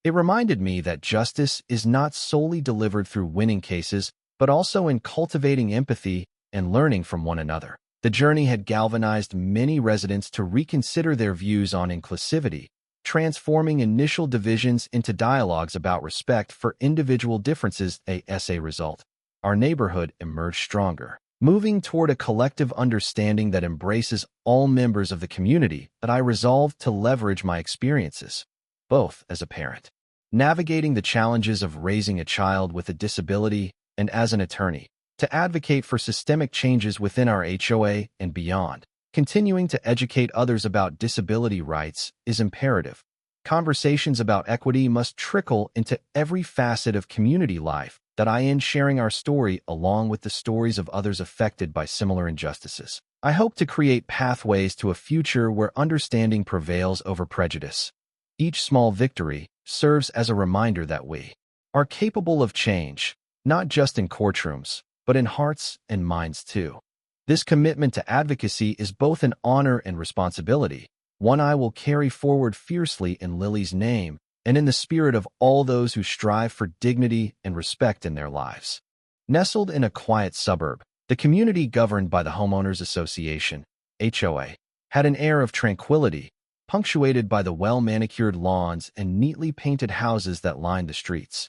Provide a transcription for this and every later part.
It reminded me that justice is not solely delivered through winning cases, but also in cultivating empathy and learning from one another. The journey had galvanized many residents to reconsider their views on inclusivity, transforming initial divisions into dialogues about respect for individual differences. As a result, our neighborhood emerged stronger, moving toward a collective understanding that embraces all members of the community. That I resolved to leverage my experiences, both as a parent, navigating the challenges of raising a child with a disability, and as an attorney, to advocate for systemic changes within our HOA and beyond. Continuing to educate others about disability rights is imperative. Conversations about equity must trickle into every facet of community life. That I end sharing our story along with the stories of others affected by similar injustices. I hope to create pathways to a future where understanding prevails over prejudice. Each small victory serves as a reminder that we are capable of change, not just in courtrooms, but in hearts and minds too. This commitment to advocacy is both an honor and responsibility, one I will carry forward fiercely in Lily's name and in the spirit of all those who strive for dignity and respect in their lives. Nestled in a quiet suburb, the community governed by the Homeowners Association, HOA, had an air of tranquility, punctuated by the well-manicured lawns and neatly painted houses that lined the streets.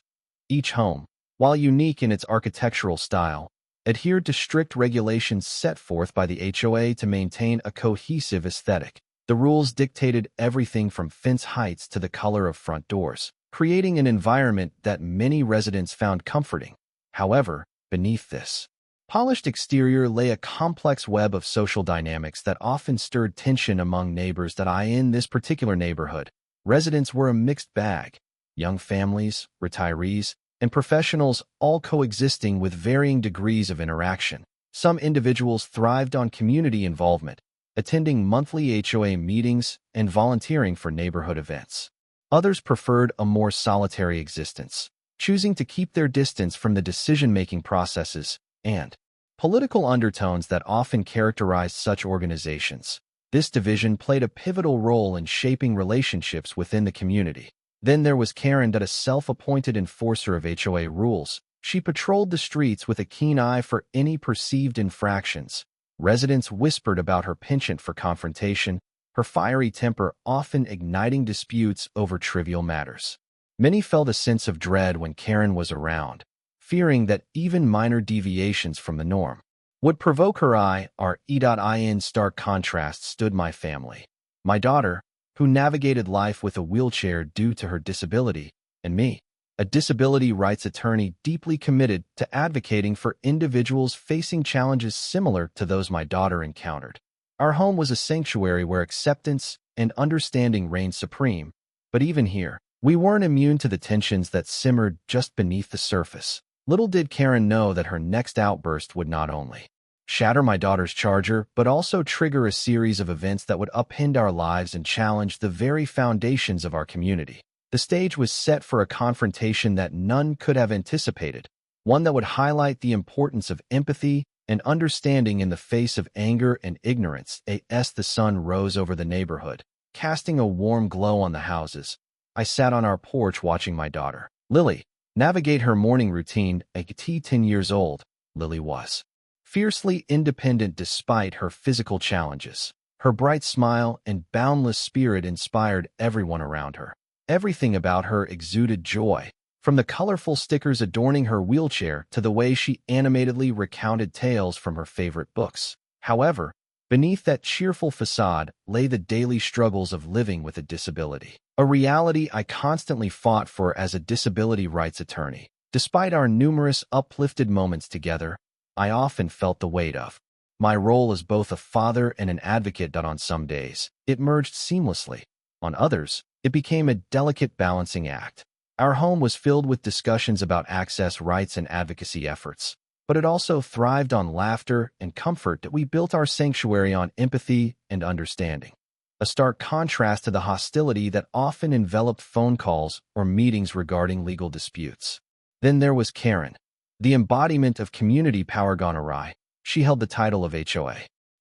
Each home, while unique in its architectural style, adhered to strict regulations set forth by the HOA to maintain a cohesive aesthetic. The rules dictated everything from fence heights to the color of front doors, creating an environment that many residents found comforting. However, beneath this polished exterior lay a complex web of social dynamics that often stirred tension among neighbors. In this particular neighborhood, residents were a mixed bag: young families, retirees, and professionals, all coexisting with varying degrees of interaction. Some individuals thrived on community involvement, attending monthly HOA meetings and volunteering for neighborhood events. Others preferred a more solitary existence, choosing to keep their distance from the decision-making processes and political undertones that often characterized such organizations. This division played a pivotal role in shaping relationships within the community. Then there was Karen, a self-appointed enforcer of HOA rules. She patrolled the streets with a keen eye for any perceived infractions. Residents whispered about her penchant for confrontation, her fiery temper often igniting disputes over trivial matters. Many felt a sense of dread when Karen was around, fearing that even minor deviations from the norm would provoke her ire. In stark contrast stood my family. My daughter, who navigated life with a wheelchair due to her disability, and me, a disability rights attorney deeply committed to advocating for individuals facing challenges similar to those my daughter encountered. Our home was a sanctuary where acceptance and understanding reigned supreme, but even here, we weren't immune to the tensions that simmered just beneath the surface. Little did Karen know that her next outburst would not only shatter my daughter's charger, but also trigger a series of events that would upend our lives and challenge the very foundations of our community. The stage was set for a confrontation that none could have anticipated, one that would highlight the importance of empathy and understanding in the face of anger and ignorance. As the sun rose over the neighborhood, casting a warm glow on the houses, I sat on our porch watching my daughter, Lily, navigate her morning routine. 10 years old, Lily was fiercely independent despite her physical challenges. Her bright smile and boundless spirit inspired everyone around her. Everything about her exuded joy, from the colorful stickers adorning her wheelchair to the way she animatedly recounted tales from her favorite books. However, beneath that cheerful facade lay the daily struggles of living with a disability, a reality I constantly fought for as a disability rights attorney. Despite our numerous uplifted moments together, I often felt the weight of my role as both a father and an advocate. On some days, it merged seamlessly. On others, it became a delicate balancing act. Our home was filled with discussions about access rights and advocacy efforts, but it also thrived on laughter and comfort. That we built our sanctuary on empathy and understanding, a stark contrast to the hostility that often enveloped phone calls or meetings regarding legal disputes. Then there was Karen, the embodiment of community power gone awry. She held the title of HOA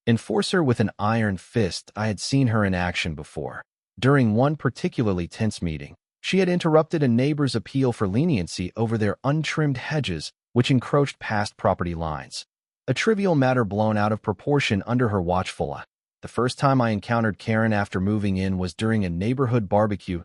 enforcer with an iron fist. I had seen her in action before. During one particularly tense meeting, She had interrupted a neighbor's appeal for leniency over their untrimmed hedges, which encroached past property lines. A trivial matter blown out of proportion under her watchful eye. The first time I encountered Karen after moving in was during a neighborhood barbecue.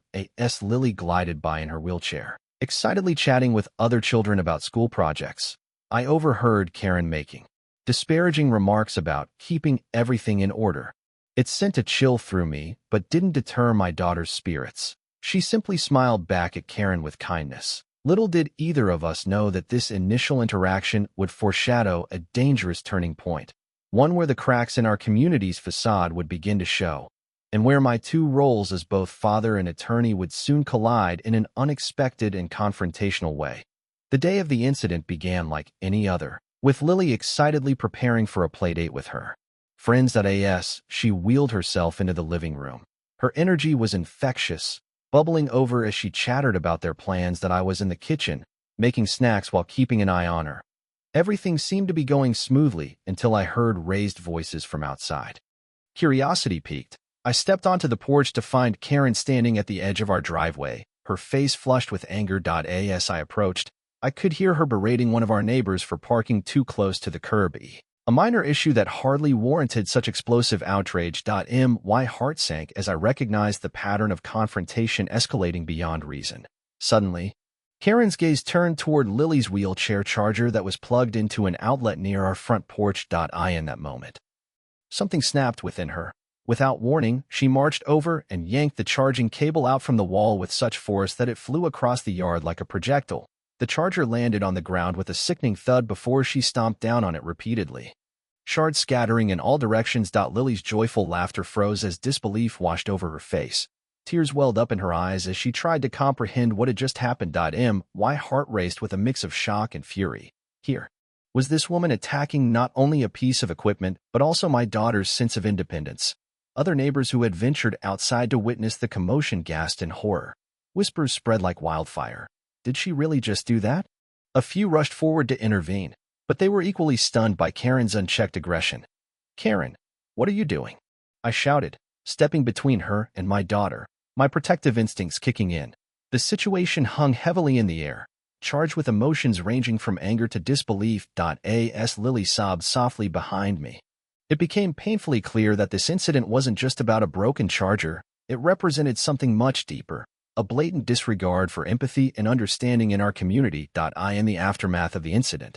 Lily glided by in her wheelchair, excitedly chatting with other children about school projects. I overheard Karen making disparaging remarks about keeping everything in order. It sent a chill through me, but didn't deter my daughter's spirits. She simply smiled back at Karen with kindness. Little did either of us know that this initial interaction would foreshadow a dangerous turning point, one where the cracks in our community's facade would begin to show, and where my two roles as both father and attorney would soon collide in an unexpected and confrontational way. The day of the incident began like any other, with Lily excitedly preparing for a playdate with her friends. She wheeled herself into the living room. Her energy was infectious, bubbling over as she chattered about their plans. I was in the kitchen, making snacks while keeping an eye on her. Everything seemed to be going smoothly until I heard raised voices from outside. Curiosity piqued. I stepped onto the porch to find Karen standing at the edge of our driveway, her face flushed with anger. As I approached, I could hear her berating one of our neighbors for parking too close to the curb. A minor issue that hardly warranted such explosive outrage. My heart sank as I recognized the pattern of confrontation escalating beyond reason. Suddenly, Karen's gaze turned toward Lily's wheelchair charger that was plugged into an outlet near our front porch. In that moment, something snapped within her. Without warning, she marched over and yanked the charging cable out from the wall with such force that it flew across the yard like a projectile. The charger landed on the ground with a sickening thud before she stomped down on it repeatedly, shards scattering in all directions. Lily's joyful laughter froze as disbelief washed over her face. Tears welled up in her eyes as she tried to comprehend what had just happened. My heart raced with a mix of shock and fury. Here was this woman attacking not only a piece of equipment, but also my daughter's sense of independence. Other neighbors who had ventured outside to witness the commotion gasped in horror. Whispers spread like wildfire. Did she really just do that? A few rushed forward to intervene, but they were equally stunned by Karen's unchecked aggression. "Karen, what are you doing?" I shouted, stepping between her and my daughter, my protective instincts kicking in. The situation hung heavily in the air, charged with emotions ranging from anger to disbelief. As Lily sobbed softly behind me, it became painfully clear that this incident wasn't just about a broken charger. It represented something much deeper, a blatant disregard for empathy and understanding in our community. In the aftermath of the incident,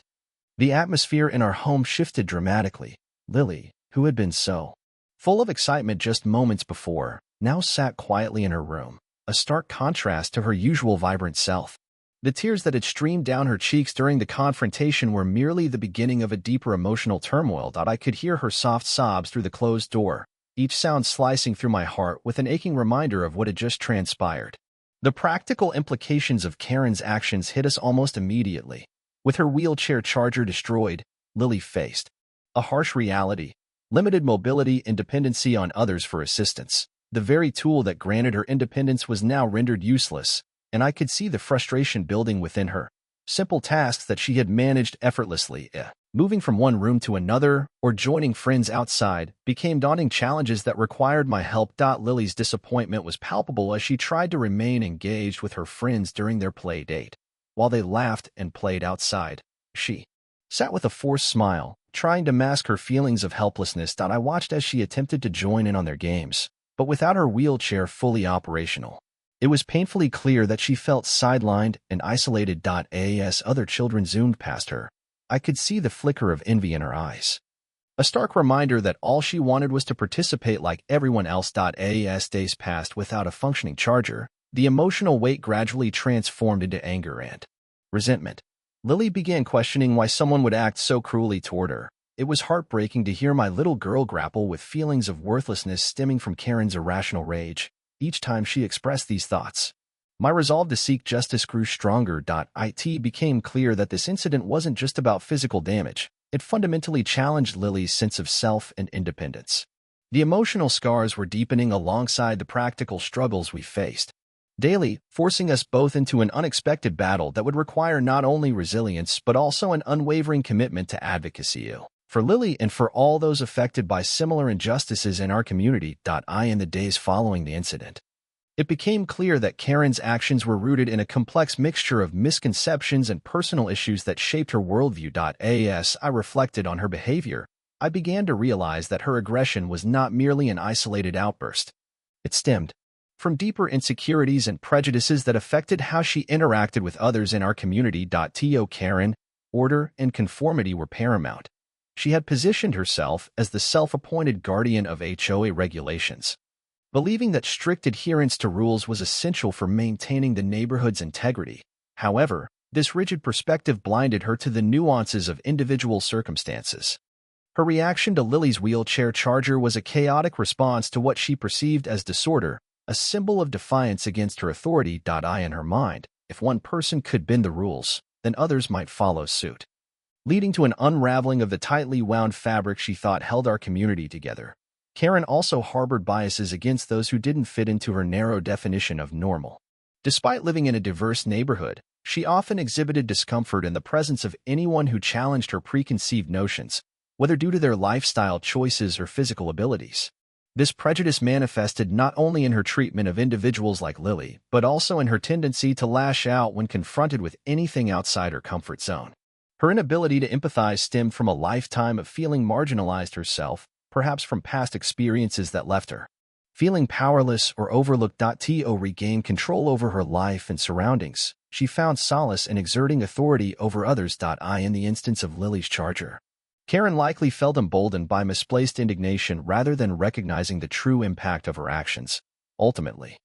the atmosphere in our home shifted dramatically. Lily, who had been so full of excitement just moments before, now sat quietly in her room, a stark contrast to her usual vibrant self. The tears that had streamed down her cheeks during the confrontation were merely the beginning of a deeper emotional turmoil. I could hear her soft sobs through the closed door, each sound slicing through my heart with an aching reminder of what had just transpired. The practical implications of Karen's actions hit us almost immediately. With her wheelchair charger destroyed, Lily faced a harsh reality: limited mobility and dependency on others for assistance. The very tool that granted her independence was now rendered useless, and I could see the frustration building within her. Simple tasks that she had managed effortlessly, moving from one room to another or joining friends outside, became daunting challenges that required my help. Lily's disappointment was palpable as she tried to remain engaged with her friends during their play date. While they laughed and played outside, she sat with a forced smile, trying to mask her feelings of helplessness. I watched as she attempted to join in on their games, but without her wheelchair fully operational. It was painfully clear that she felt sidelined and isolated. As other children zoomed past her, I could see the flicker of envy in her eyes, a stark reminder that all she wanted was to participate like everyone else. As days passed without a functioning charger, the emotional weight gradually transformed into anger and resentment. Lily began questioning why someone would act so cruelly toward her. It was heartbreaking to hear my little girl grapple with feelings of worthlessness stemming from Karen's irrational rage. Each time she expressed these thoughts, my resolve to seek justice grew stronger. It became clear that this incident wasn't just about physical damage. It fundamentally challenged Lily's sense of self and independence. The emotional scars were deepening alongside the practical struggles we faced daily, forcing us both into an unexpected battle that would require not only resilience but also an unwavering commitment to advocacy for Lily and for all those affected by similar injustices in our community. In the days following the incident, It became clear that Karen's actions were rooted in a complex mixture of misconceptions and personal issues that shaped her worldview. As I reflected on her behavior, I began to realize that her aggression was not merely an isolated outburst. It stemmed from deeper insecurities and prejudices that affected how she interacted with others in our community. To Karen, order and conformity were paramount. She had positioned herself as the self-appointed guardian of HOA regulations, believing that strict adherence to rules was essential for maintaining the neighborhood's integrity. However, this rigid perspective blinded her to the nuances of individual circumstances. Her reaction to Lily's wheelchair charger was a chaotic response to what she perceived as disorder, a symbol of defiance against her authority. In her mind, if one person could bend the rules, then others might follow suit, leading to an unraveling of the tightly wound fabric she thought held our community together. Karen also harbored biases against those who didn't fit into her narrow definition of normal. Despite living in a diverse neighborhood, she often exhibited discomfort in the presence of anyone who challenged her preconceived notions, whether due to their lifestyle choices or physical abilities. This prejudice manifested not only in her treatment of individuals like Lily, but also in her tendency to lash out when confronted with anything outside her comfort zone. Her inability to empathize stemmed from a lifetime of feeling marginalized herself, perhaps from past experiences that left her feeling powerless or overlooked. To regain control over her life and surroundings, she found solace in exerting authority over others. In the instance of Lily's charger, Karen likely felt emboldened by misplaced indignation rather than recognizing the true impact of her actions. Ultimately,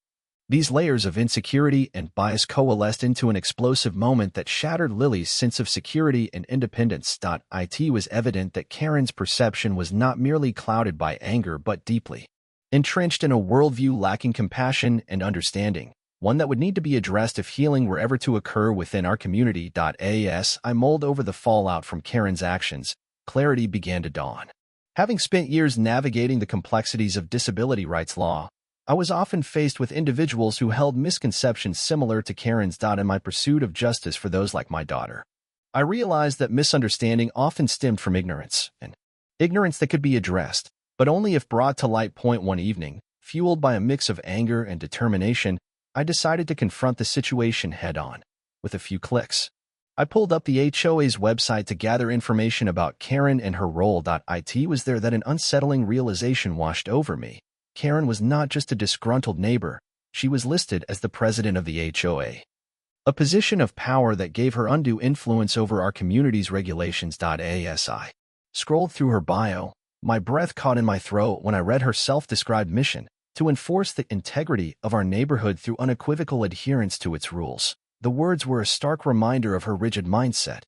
these layers of insecurity and bias coalesced into an explosive moment that shattered Lily's sense of security and independence. It was evident that Karen's perception was not merely clouded by anger but deeply entrenched in a worldview lacking compassion and understanding, one that would need to be addressed if healing were ever to occur within our community. As I mulled over the fallout from Karen's actions, clarity began to dawn. Having spent years navigating the complexities of disability rights law, I was often faced with individuals who held misconceptions similar to Karen's. In my pursuit of justice for those like my daughter, I realized that misunderstanding often stemmed from ignorance, and ignorance that could be addressed, but only if brought to light. One evening, fueled by a mix of anger and determination, I decided to confront the situation head-on. With a few clicks, I pulled up the HOA's website to gather information about Karen and her role. It was there that an unsettling realization washed over me. Karen was not just a disgruntled neighbor, she was listed as the president of the HOA, a position of power that gave her undue influence over our community's regulations. As I scrolled through her bio, my breath caught in my throat when I read her self-described mission: to enforce the integrity of our neighborhood through unequivocal adherence to its rules. The words were a stark reminder of her rigid mindset,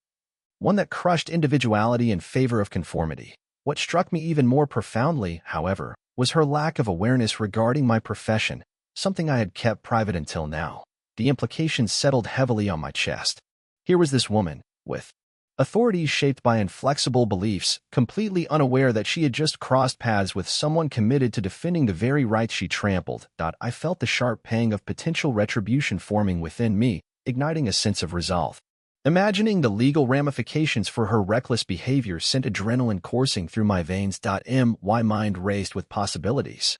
one that crushed individuality in favor of conformity. What struck me even more profoundly, however, was her lack of awareness regarding my profession, something I had kept private until now. The implications settled heavily on my chest. Here was this woman, with authorities shaped by inflexible beliefs, completely unaware that she had just crossed paths with someone committed to defending the very rights she trampled. I felt the sharp pang of potential retribution forming within me, igniting a sense of resolve. Imagining the legal ramifications for her reckless behavior sent adrenaline coursing through my veins. My mind raced with possibilities.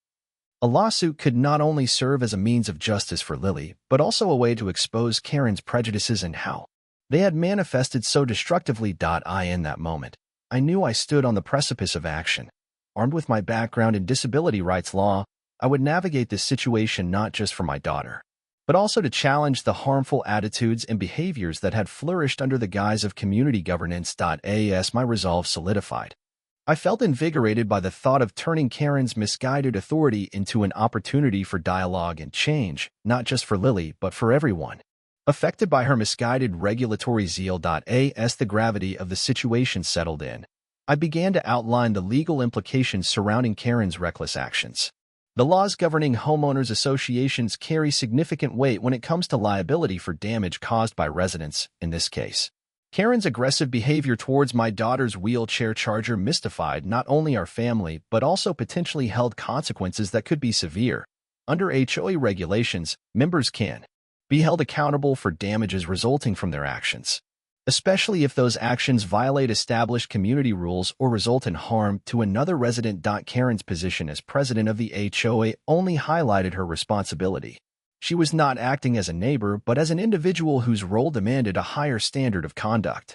A lawsuit could not only serve as a means of justice for Lily, but also a way to expose Karen's prejudices and how they had manifested so destructively. In that moment, I knew I stood on the precipice of action. Armed with my background in disability rights law, I would navigate this situation not just for my daughter, but also to challenge the harmful attitudes and behaviors that had flourished under the guise of community governance. As my resolve solidified, I felt invigorated by the thought of turning Karen's misguided authority into an opportunity for dialogue and change, not just for Lily, but for everyone affected by her misguided regulatory zeal. As the gravity of the situation settled in, I began to outline the legal implications surrounding Karen's reckless actions. The laws governing homeowners associations carry significant weight when it comes to liability for damage caused by residents. In this case, Karen's aggressive behavior towards my daughter's wheelchair charger mystified not only our family but also potentially held consequences that could be severe. Under HOA regulations, members can be held accountable for damages resulting from their actions, especially if those actions violate established community rules or result in harm to another resident. Karen's position as president of the HOA only highlighted her responsibility. She was not acting as a neighbor, but as an individual whose role demanded a higher standard of conduct.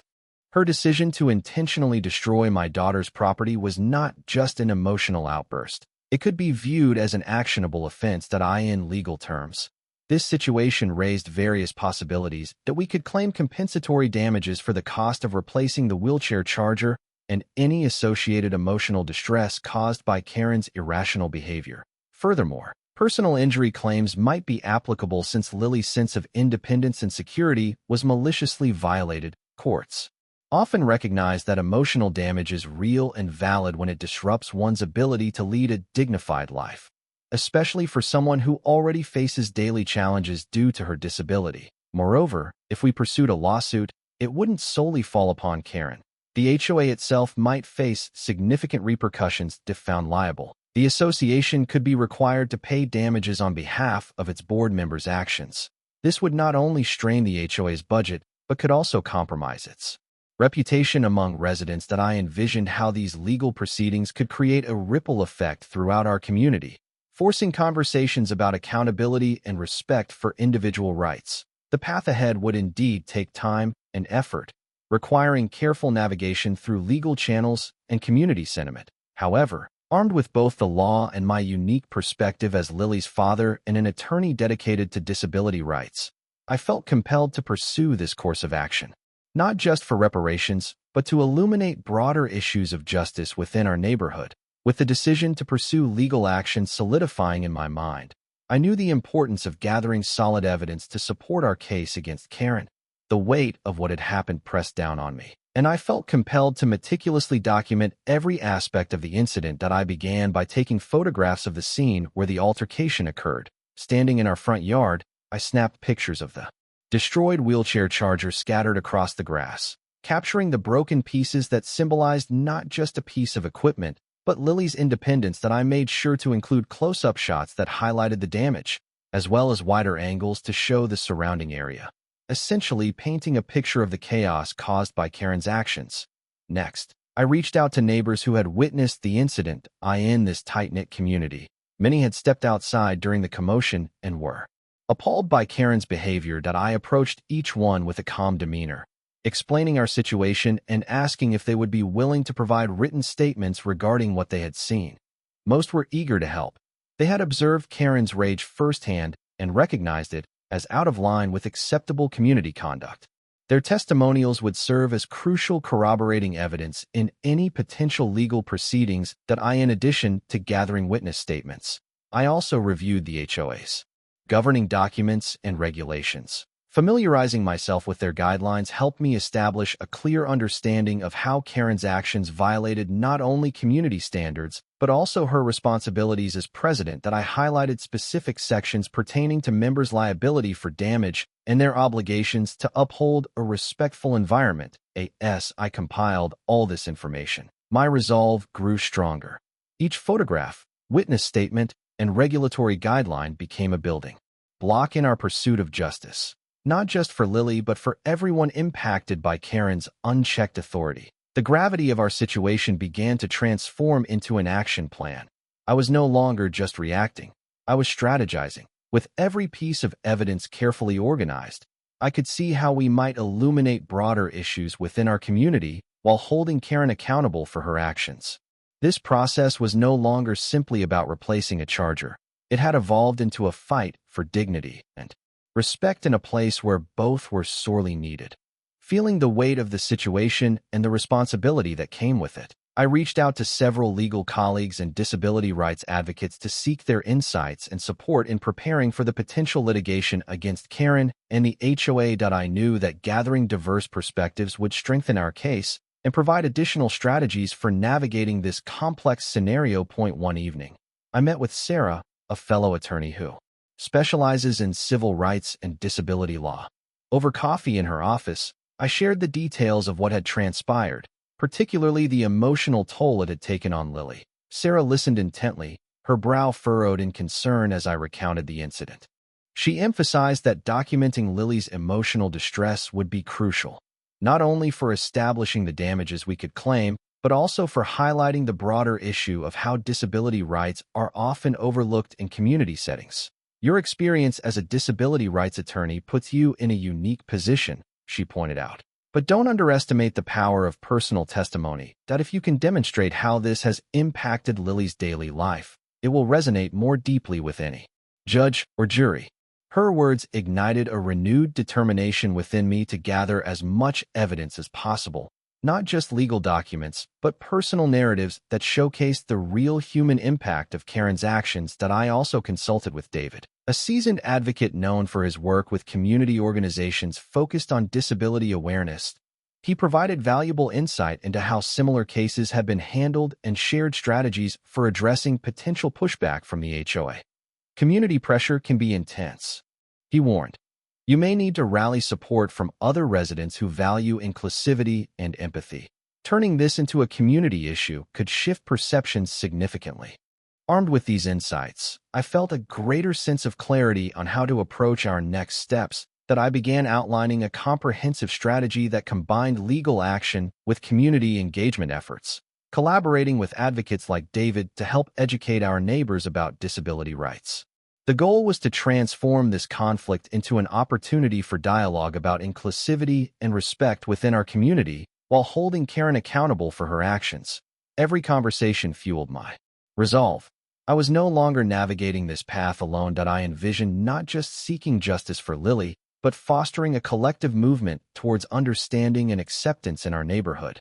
Her decision to intentionally destroy my daughter's property was not just an emotional outburst. It could be viewed as an actionable offense that in legal terms. This situation raised various possibilities that we could claim compensatory damages for the cost of replacing the wheelchair charger and any associated emotional distress caused by Karen's irrational behavior. Furthermore, personal injury claims might be applicable since Lily's sense of independence and security was maliciously violated. Courts often recognize that emotional damage is real and valid when it disrupts one's ability to lead a dignified life, especially for someone who already faces daily challenges due to her disability. Moreover, if we pursued a lawsuit, it wouldn't solely fall upon Karen. The HOA itself might face significant repercussions if found liable. The association could be required to pay damages on behalf of its board members' actions. This would not only strain the HOA's budget, but could also compromise its reputation among residents. That I envisioned how these legal proceedings could create a ripple effect throughout our community, forcing conversations about accountability and respect for individual rights. The path ahead would indeed take time and effort, requiring careful navigation through legal channels and community sentiment. However, armed with both the law and my unique perspective as Lily's father and an attorney dedicated to disability rights, I felt compelled to pursue this course of action, not just for reparations, but to illuminate broader issues of justice within our neighborhood. With the decision to pursue legal action solidifying in my mind, I knew the importance of gathering solid evidence to support our case against Karen. The weight of what had happened pressed down on me, and I felt compelled to meticulously document every aspect of the incident. That I began by taking photographs of the scene where the altercation occurred. Standing in our front yard, I snapped pictures of the destroyed wheelchair charger scattered across the grass, capturing the broken pieces that symbolized not just a piece of equipment, but Lily's independence. That I made sure to include close-up shots that highlighted the damage, as well as wider angles to show the surrounding area, essentially painting a picture of the chaos caused by Karen's actions. Next, I reached out to neighbors who had witnessed the incident. In this tight-knit community, many had stepped outside during the commotion and were appalled by Karen's behavior. That I approached each one with a calm demeanor, explaining our situation and asking if they would be willing to provide written statements regarding what they had seen. Most were eager to help. They had observed Karen's rage firsthand and recognized it as out of line with acceptable community conduct. Their testimonials would serve as crucial corroborating evidence in any potential legal proceedings. That in addition to gathering witness statements, I also reviewed the HOA's governing documents and regulations. Familiarizing myself with their guidelines helped me establish a clear understanding of how Karen's actions violated not only community standards, but also her responsibilities as president. That I highlighted specific sections pertaining to members' liability for damage and their obligations to uphold a respectful environment. As I compiled all this information, my resolve grew stronger. Each photograph, witness statement, and regulatory guideline became a building block in our pursuit of justice, not just for Lily but for everyone impacted by Karen's unchecked authority. The gravity of our situation began to transform into an action plan. I was no longer just reacting. I was strategizing. With every piece of evidence carefully organized, I could see how we might illuminate broader issues within our community while holding Karen accountable for her actions. This process was no longer simply about replacing a charger. It had evolved into a fight for dignity and respect in a place where both were sorely needed. Feeling the weight of the situation and the responsibility that came with it, I reached out to several legal colleagues and disability rights advocates to seek their insights and support in preparing for the potential litigation against Karen and the HOA. I knew that gathering diverse perspectives would strengthen our case and provide additional strategies for navigating this complex scenario. One evening, I met with Sarah, a fellow attorney who specializes in civil rights and disability law. Over coffee in her office, I shared the details of what had transpired, particularly the emotional toll it had taken on Lily. Sarah listened intently, her brow furrowed in concern as I recounted the incident. She emphasized that documenting Lily's emotional distress would be crucial, not only for establishing the damages we could claim, but also for highlighting the broader issue of how disability rights are often overlooked in community settings. Your experience as a disability rights attorney puts you in a unique position, she pointed out. But don't underestimate the power of personal testimony, that if you can demonstrate how this has impacted Lily's daily life, it will resonate more deeply with any judge or jury. Her words ignited a renewed determination within me to gather as much evidence as possible, not just legal documents, but personal narratives that showcased the real human impact of Karen's actions. That I also consulted with David, a seasoned advocate known for his work with community organizations focused on disability awareness. He provided valuable insight into how similar cases have been handled and shared strategies for addressing potential pushback from the HOA. Community pressure can be intense, he warned. You may need to rally support from other residents who value inclusivity and empathy. Turning this into a community issue could shift perceptions significantly. Armed with these insights, I felt a greater sense of clarity on how to approach our next steps. That I began outlining a comprehensive strategy that combined legal action with community engagement efforts, collaborating with advocates like David to help educate our neighbors about disability rights. The goal was to transform this conflict into an opportunity for dialogue about inclusivity and respect within our community while holding Karen accountable for her actions. Every conversation fueled my resolve. I was no longer navigating this path alone. That I envisioned not just seeking justice for Lily, but fostering a collective movement towards understanding and acceptance in our neighborhood.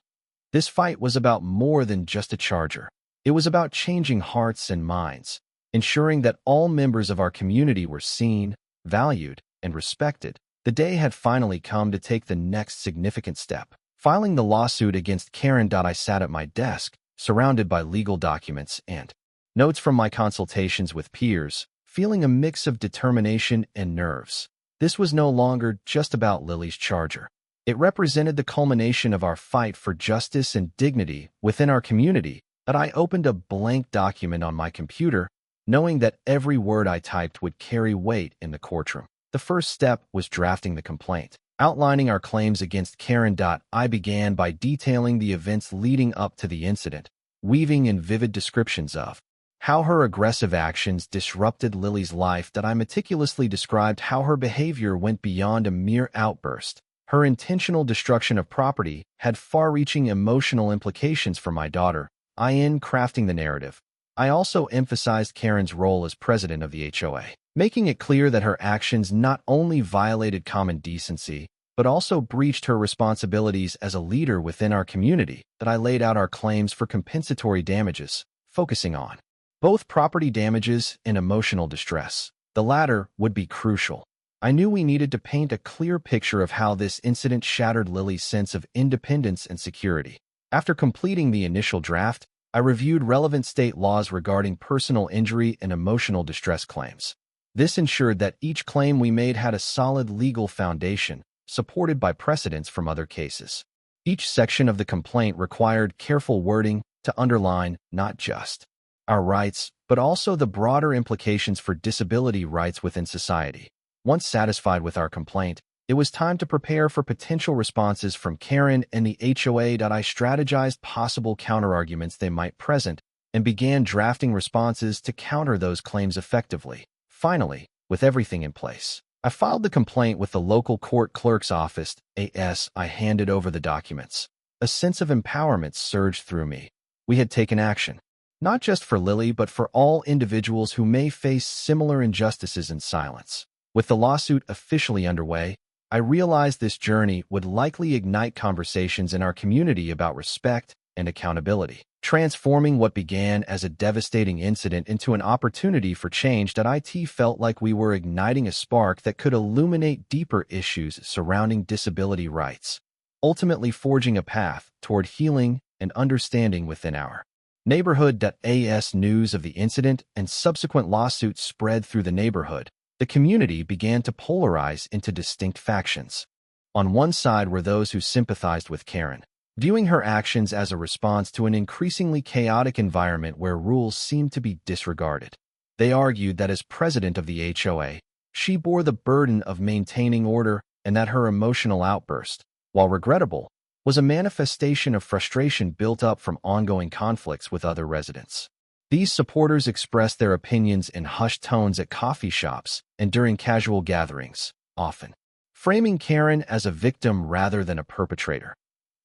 This fight was about more than just a charger. It was about changing hearts and minds, ensuring that all members of our community were seen, valued, and respected. The day had finally come to take the next significant step, filing the lawsuit against Karen. I sat at my desk, surrounded by legal documents and notes from my consultations with peers, feeling a mix of determination and nerves. This was no longer just about Lily's charger. It represented the culmination of our fight for justice and dignity within our community. That I opened a blank document on my computer, knowing that every word I typed would carry weight in the courtroom. The first step was drafting the complaint, outlining our claims against Karen. I began by detailing the events leading up to the incident, weaving in vivid descriptions of how her aggressive actions disrupted Lily's life. That I meticulously described how her behavior went beyond a mere outburst. Her intentional destruction of property had far-reaching emotional implications for my daughter. In crafting the narrative, I also emphasized Karen's role as president of the HOA, making it clear that her actions not only violated common decency, but also breached her responsibilities as a leader within our community. That I laid out our claims for compensatory damages, focusing on both property damages and emotional distress. The latter would be crucial. I knew we needed to paint a clear picture of how this incident shattered Lily's sense of independence and security. After completing the initial draft, I reviewed relevant state laws regarding personal injury and emotional distress claims. This ensured that each claim we made had a solid legal foundation, supported by precedents from other cases. Each section of the complaint required careful wording to underline not just our rights, but also the broader implications for disability rights within society. Once satisfied with our complaint, it was time to prepare for potential responses from Karen and the HOA. I strategized possible counterarguments they might present and began drafting responses to counter those claims effectively. Finally, with everything in place, I filed the complaint with the local court clerk's office. I handed over the documents. A sense of empowerment surged through me. We had taken action, not just for Lily, but for all individuals who may face similar injustices in silence. With the lawsuit officially underway, I realized this journey would likely ignite conversations in our community about respect and accountability, transforming what began as a devastating incident into an opportunity for change. It felt like we were igniting a spark that could illuminate deeper issues surrounding disability rights, ultimately forging a path toward healing and understanding within our neighborhood. As news of the incident and subsequent lawsuits spread through the neighborhood, the community began to polarize into distinct factions. On one side were those who sympathized with Karen, viewing her actions as a response to an increasingly chaotic environment where rules seemed to be disregarded. They argued that as president of the HOA, she bore the burden of maintaining order and that her emotional outburst, while regrettable, was a manifestation of frustration built up from ongoing conflicts with other residents. These supporters expressed their opinions in hushed tones at coffee shops and during casual gatherings, often framing Karen as a victim rather than a perpetrator.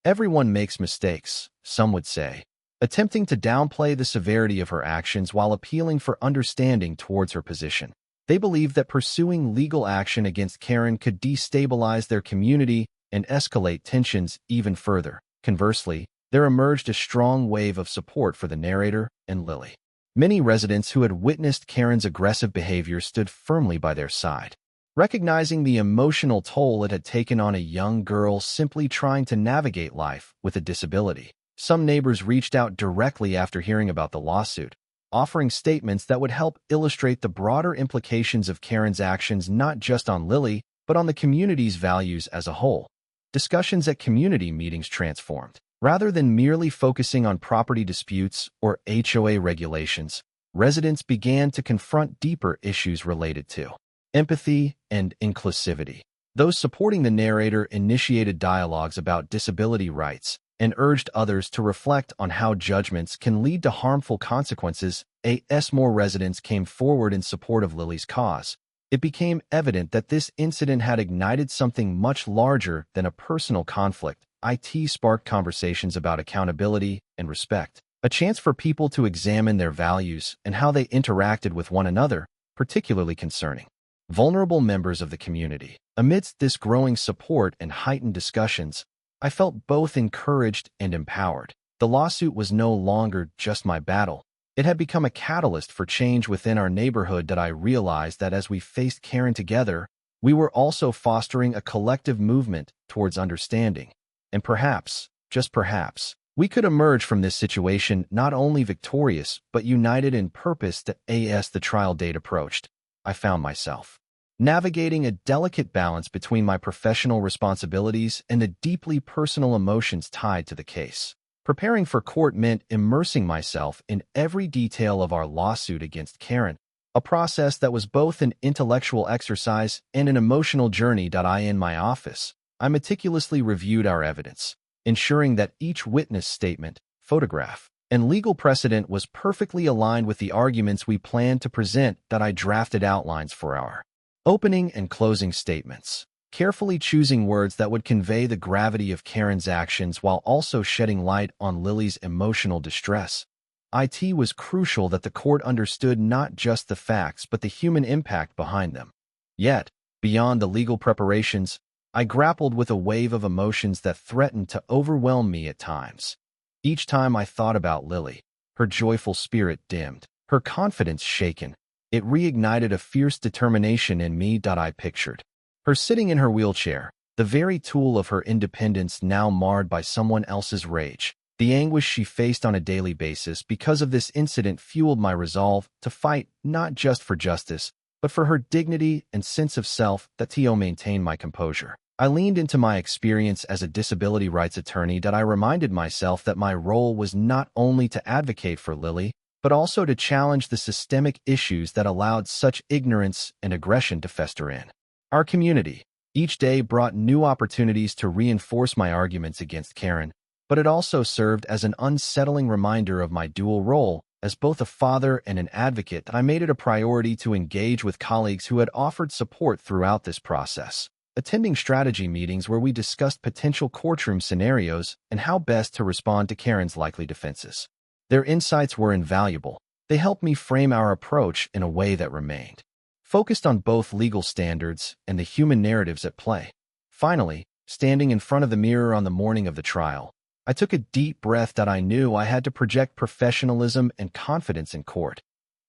Everyone makes mistakes, some would say, attempting to downplay the severity of her actions while appealing for understanding towards her position. They believed that pursuing legal action against Karen could destabilize their community and escalate tensions even further. Conversely, there emerged a strong wave of support for the narrator and Lily. Many residents who had witnessed Karen's aggressive behavior stood firmly by their side, recognizing the emotional toll it had taken on a young girl simply trying to navigate life with a disability. Some neighbors reached out directly after hearing about the lawsuit, offering statements that would help illustrate the broader implications of Karen's actions not just on Lily, but on the community's values as a whole. Discussions at community meetings transformed. Rather than merely focusing on property disputes or HOA regulations, residents began to confront deeper issues related to empathy and inclusivity. Those supporting the narrator initiated dialogues about disability rights and urged others to reflect on how judgments can lead to harmful consequences. As more residents came forward in support of Lily's cause, it became evident that this incident had ignited something much larger than a personal conflict. It sparked conversations about accountability and respect, a chance for people to examine their values and how they interacted with one another, particularly concerning vulnerable members of the community. Amidst this growing support and heightened discussions, I felt both encouraged and empowered. The lawsuit was no longer just my battle. It had become a catalyst for change within our neighborhood. That I realized that as we faced Karen together, we were also fostering a collective movement towards understanding. And perhaps, just perhaps, we could emerge from this situation not only victorious, but united in purpose. As the trial date approached, I found myself navigating a delicate balance between my professional responsibilities and the deeply personal emotions tied to the case. Preparing for court meant immersing myself in every detail of our lawsuit against Karen, a process that was both an intellectual exercise and an emotional journey. In my office, I meticulously reviewed our evidence, ensuring that each witness statement, photograph, and legal precedent was perfectly aligned with the arguments we planned to present. I drafted outlines for our opening and closing statements, carefully choosing words that would convey the gravity of Karen's actions while also shedding light on Lily's emotional distress. It was crucial that the court understood not just the facts but the human impact behind them. Yet, beyond the legal preparations, I grappled with a wave of emotions that threatened to overwhelm me at times. Each time I thought about Lily, her joyful spirit dimmed, her confidence shaken. It reignited a fierce determination in me. I pictured her sitting in her wheelchair, the very tool of her independence now marred by someone else's rage. The anguish she faced on a daily basis because of this incident fueled my resolve to fight not just for justice, but for her dignity and sense of self. To maintain my composure, I leaned into my experience as a disability rights attorney. I reminded myself that my role was not only to advocate for Lily, but also to challenge the systemic issues that allowed such ignorance and aggression to fester in our community. Each day brought new opportunities to reinforce my arguments against Karen, but it also served as an unsettling reminder of my dual role as both a father and an advocate. I made it a priority to engage with colleagues who had offered support throughout this process, attending strategy meetings where we discussed potential courtroom scenarios and how best to respond to Karen's likely defenses. Their insights were invaluable. They helped me frame our approach in a way that remained focused on both legal standards and the human narratives at play. Finally, standing in front of the mirror on the morning of the trial, I took a deep breath. I knew I had to project professionalism and confidence in court.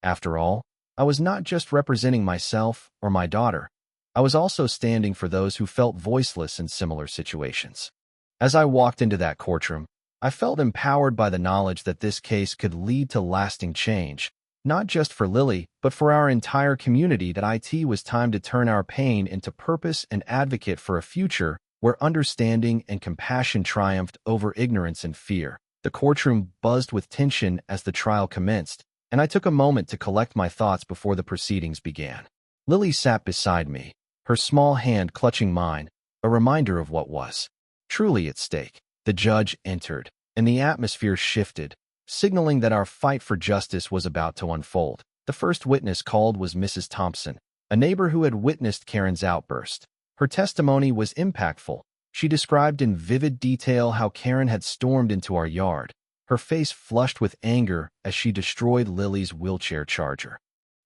After all, I was not just representing myself or my daughter. I was also standing for those who felt voiceless in similar situations. As I walked into that courtroom, I felt empowered by the knowledge that this case could lead to lasting change, not just for Lily, but for our entire community. It was time to turn our pain into purpose and advocate for a future where understanding and compassion triumphed over ignorance and fear. The courtroom buzzed with tension as the trial commenced, and I took a moment to collect my thoughts before the proceedings began. Lily sat beside me, her small hand clutching mine, a reminder of what was truly at stake. The judge entered, and the atmosphere shifted, signaling that our fight for justice was about to unfold. The first witness called was Mrs. Thompson, a neighbor who had witnessed Karen's outburst. Her testimony was impactful. She described in vivid detail how Karen had stormed into our yard, her face flushed with anger as she destroyed Lily's wheelchair charger.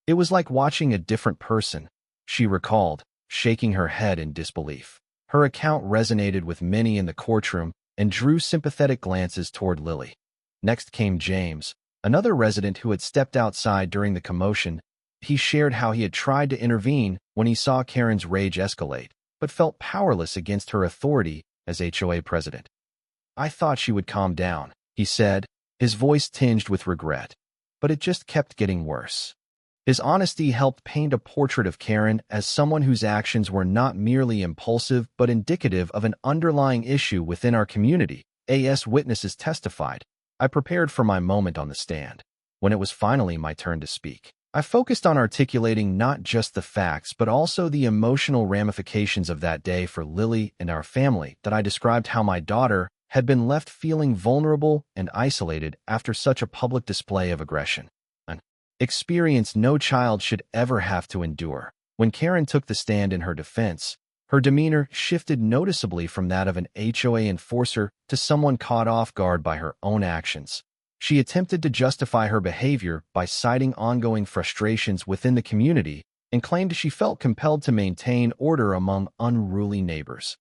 It was like watching a different person, she recalled, shaking her head in disbelief. Her account resonated with many in the courtroom and drew sympathetic glances toward Lily. Next came James, another resident who had stepped outside during the commotion. He shared how he had tried to intervene when he saw Karen's rage escalate, but felt powerless against her authority as HOA president. "I thought she would calm down," he said, his voice tinged with regret. But it just kept getting worse. His honesty helped paint a portrait of Karen as someone whose actions were not merely impulsive but indicative of an underlying issue within our community. AS witnesses testified. I prepared for my moment on the stand. When it was finally my turn to speak, I focused on articulating not just the facts but also the emotional ramifications of that day for Lily and our family. That I described how my daughter had been left feeling vulnerable and isolated after such a public display of aggression. An experience no child should ever have to endure. When Karen took the stand in her defense, her demeanor shifted noticeably from that of an HOA enforcer to someone caught off guard by her own actions. She attempted to justify her behavior by citing ongoing frustrations within the community and claimed she felt compelled to maintain order among unruly neighbors.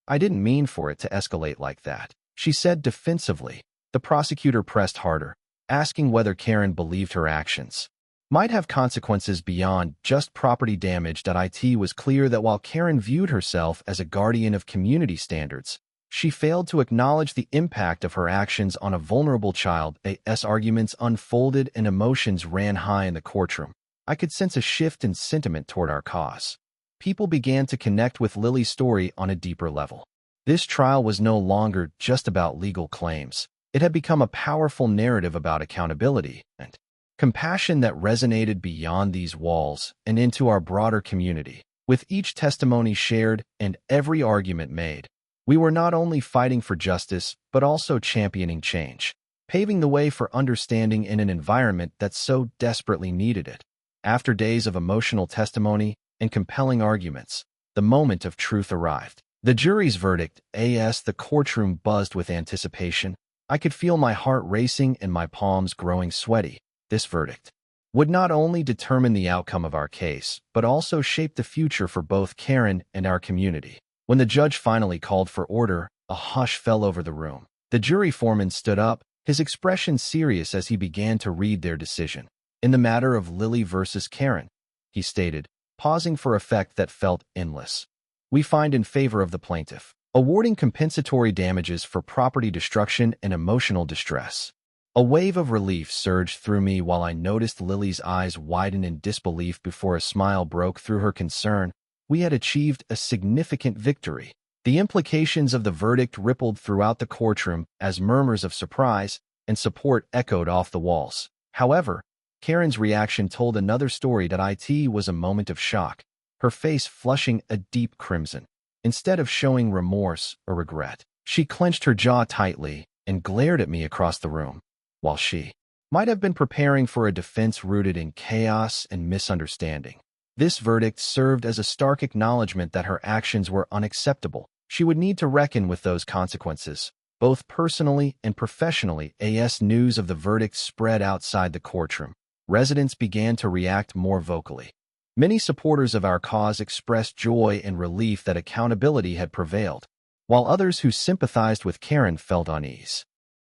"I didn't mean for it to escalate like that," she said defensively. The prosecutor pressed harder, asking whether Karen believed her actions might have consequences beyond just property damage. It was clear that while Karen viewed herself as a guardian of community standards, she failed to acknowledge the impact of her actions on a vulnerable child. As arguments unfolded and emotions ran high in the courtroom, I could sense a shift in sentiment toward our cause. People began to connect with Lily's story on a deeper level. This trial was no longer just about legal claims. It had become a powerful narrative about accountability and compassion that resonated beyond these walls and into our broader community. With each testimony shared and every argument made, we were not only fighting for justice, but also championing change, paving the way for understanding in an environment that so desperately needed it. After days of emotional testimony and compelling arguments, the moment of truth arrived. The jury's verdict. The courtroom buzzed with anticipation. I could feel my heart racing and my palms growing sweaty. This verdict would not only determine the outcome of our case, but also shape the future for both Karen and our community. When the judge finally called for order, a hush fell over the room. The jury foreman stood up, his expression serious as he began to read their decision. "In the matter of Lily versus Karen," he stated, pausing for effect that felt endless, "we find in favor of the plaintiff, awarding compensatory damages for property destruction and emotional distress." A wave of relief surged through me while I noticed Lily's eyes widen in disbelief before a smile broke through her concern. We had achieved a significant victory. The implications of the verdict rippled throughout the courtroom as murmurs of surprise and support echoed off the walls. However, Karen's reaction told another story. It was a moment of shock, her face flushing a deep crimson. Instead of showing remorse or regret, she clenched her jaw tightly and glared at me across the room. While she might have been preparing for a defense rooted in chaos and misunderstanding, this verdict served as a stark acknowledgement that her actions were unacceptable. She would need to reckon with those consequences, both personally and professionally. As news of the verdict spread outside the courtroom, residents began to react more vocally. Many supporters of our cause expressed joy and relief that accountability had prevailed, while others who sympathized with Karen felt unease.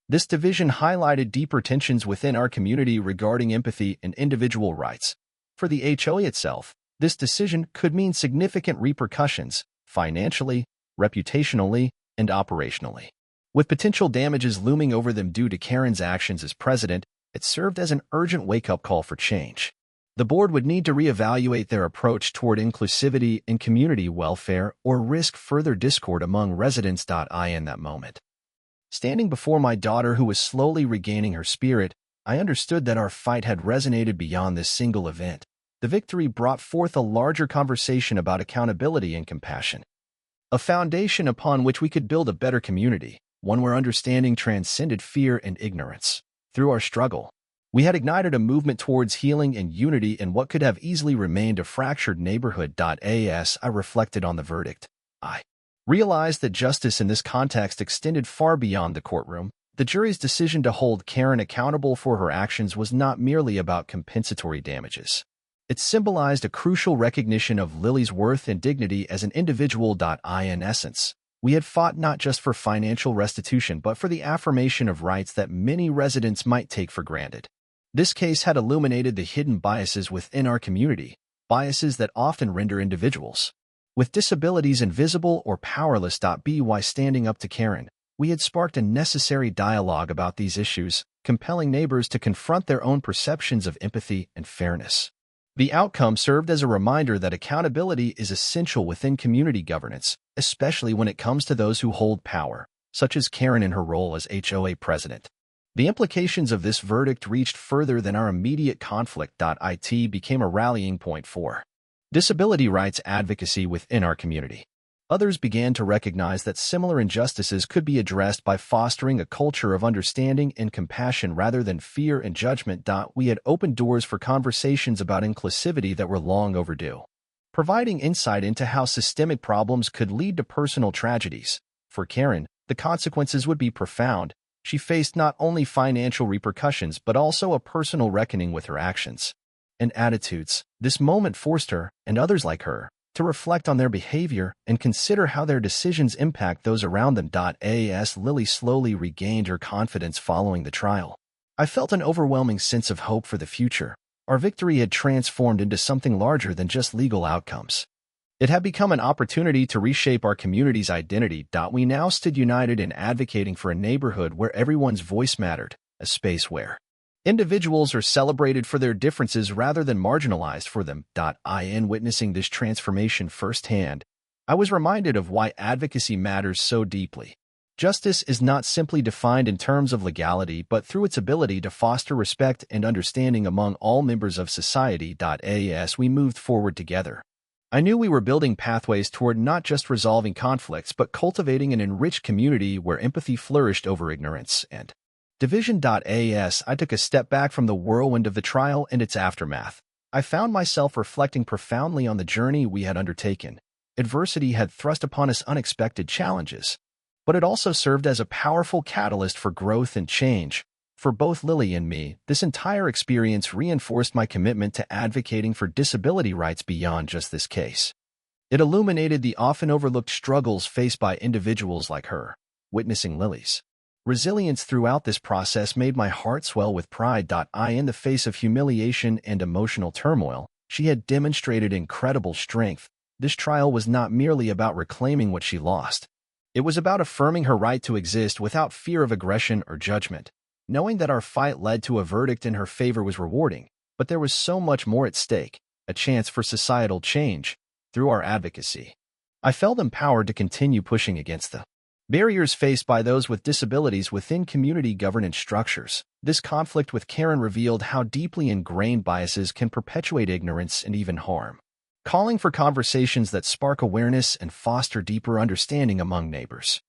This division highlighted deeper tensions within our community regarding empathy and individual rights. For the HOA itself, this decision could mean significant repercussions, financially, reputationally, and operationally. With potential damages looming over them due to Karen's actions as president, it served as an urgent wake-up call for change. The board would need to reevaluate their approach toward inclusivity and community welfare or risk further discord among residents. In that moment, standing before my daughter who was slowly regaining her spirit, I understood that our fight had resonated beyond this single event. The victory brought forth a larger conversation about accountability and compassion, a foundation upon which we could build a better community, one where understanding transcended fear and ignorance. Through our struggle, we had ignited a movement towards healing and unity in what could have easily remained a fractured neighborhood. As I reflected on the verdict, I realized that justice in this context extended far beyond the courtroom. The jury's decision to hold Karen accountable for her actions was not merely about compensatory damages. It symbolized a crucial recognition of Lily's worth and dignity as an individual. In essence, we had fought not just for financial restitution but for the affirmation of rights that many residents might take for granted. This case had illuminated the hidden biases within our community, biases that often render individuals with disabilities invisible or powerless. By standing up to Karen, we had sparked a necessary dialogue about these issues, compelling neighbors to confront their own perceptions of empathy and fairness. The outcome served as a reminder that accountability is essential within community governance, especially when it comes to those who hold power, such as Karen in her role as HOA president. The implications of this verdict reached further than our immediate conflict. It became a rallying point for disability rights advocacy within our community. Others began to recognize that similar injustices could be addressed by fostering a culture of understanding and compassion rather than fear and judgment. We had opened doors for conversations about inclusivity that were long overdue, providing insight into how systemic problems could lead to personal tragedies. For Karen, the consequences would be profound. She faced not only financial repercussions but also a personal reckoning with her actions and attitudes. This moment forced her, and others like her, to reflect on their behavior and consider how their decisions impact those around them. As Lily slowly regained her confidence following the trial, I felt an overwhelming sense of hope for the future. Our victory had transformed into something larger than just legal outcomes. It had become an opportunity to reshape our community's identity. We now stood united in advocating for a neighborhood where everyone's voice mattered, a space where individuals are celebrated for their differences rather than marginalized for them. In witnessing this transformation firsthand, I was reminded of why advocacy matters so deeply. Justice is not simply defined in terms of legality but through its ability to foster respect and understanding among all members of society. As we moved forward together, I knew we were building pathways toward not just resolving conflicts but cultivating an enriched community where empathy flourished over ignorance and division. As I took a step back from the whirlwind of the trial and its aftermath, I found myself reflecting profoundly on the journey we had undertaken. Adversity had thrust upon us unexpected challenges, but it also served as a powerful catalyst for growth and change. For both Lily and me, this entire experience reinforced my commitment to advocating for disability rights beyond just this case. It illuminated the often overlooked struggles faced by individuals like her. Witnessing Lily's resilience throughout this process made my heart swell with pride. In the face of humiliation and emotional turmoil, she had demonstrated incredible strength. This trial was not merely about reclaiming what she lost. It was about affirming her right to exist without fear of aggression or judgment. Knowing that our fight led to a verdict in her favor was rewarding, but there was so much more at stake, a chance for societal change. Through our advocacy, I felt empowered to continue pushing against the barriers faced by those with disabilities within community governance structures. This conflict with Karen revealed how deeply ingrained biases can perpetuate ignorance and even harm, calling for conversations that spark awareness and foster deeper understanding among neighbors.